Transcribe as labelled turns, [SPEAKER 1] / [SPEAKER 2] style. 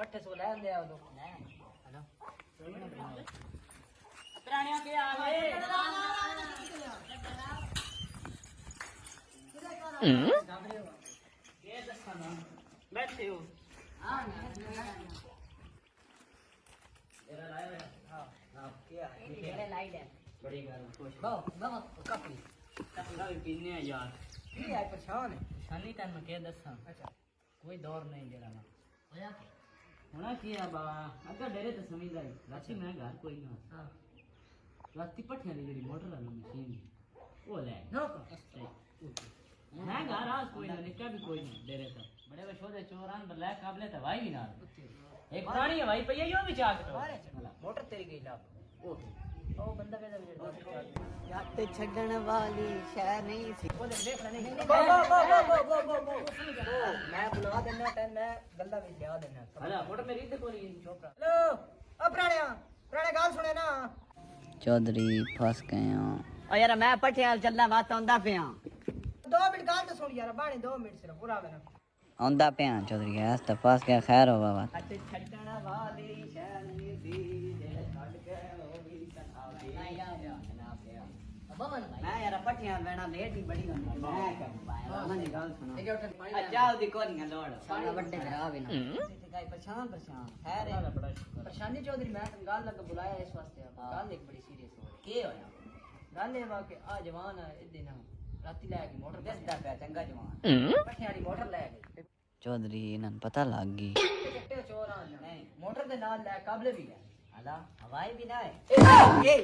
[SPEAKER 1] पट्टे सो ले ले आओ लोग हेलो प्राणियों के आ गए ये दसना बैठे हो हां तेरा लाया हां हां क्या ये लाइट है बड़ी गाल खुश बाबा काफी काफी पीने है यार ये है परेशान है परेशानी तन में के दसा अच्छा कोई दौर नहीं जरा ना होया होना किया बाबा अगर डेरे तो समझदारी राती मैं घर कोई ना हां राती पठिया ली जेडी मोटर वाली मशीन वो ले नो मैं घर आज कोई ना निका भी कोई नहीं डेरे तो बड़े बशोदे चोरान बल्ला काबले तो भाई भी ना एक प्राणी है भाई पइया यो भी चाक तो मोटर तेरी गई लाभ ओ बंदा कैसा यार ते छड़न वाली शय नहीं सी वो देख ले नहीं मैं बुला देना टाइम मैं गल्ला भी लिया देना हेलो मोटर मेरी इधर कोली छोकरा हेलो ओ प्राणे गाल सुने ना
[SPEAKER 2] चौधरी फंस गए हो
[SPEAKER 1] ओ यार मैं पठियाल चलना बात आंदा पिया 2 मिनट गाल तो सुन यार बाणी 2 मिनट सिर्फ पूरा मेरा
[SPEAKER 2] आंदा पे चौधरी के आज तो फंस गया खैर हो बाबा
[SPEAKER 1] अच्छे छड़न वाली शय नहीं सी जे छड़ के ओ भी सतावे मैं यार पठियाल वेना लेट ही बड़ी होंदी मैं कर पाया मन गाल सुनो अच्छा दी कोनी लोड़ सारा बड़े खराब है ना गाय परेशान खैर है परेशानी चौधरी मैं गाल लग बुलाया इस वास्ते गाल एक बड़ी सीरियस हो के होया गाल है वा के आ जवान है इदे ना राती ले गई मोटर दसदा पे चंगा जवान पठियाली मोटर ले गई
[SPEAKER 2] चौधरी इन्हन पता लग गई
[SPEAKER 1] चट्टे चोर आ नहीं मोटर दे नाल ले काबले भी है हला हवाई भी ना है ए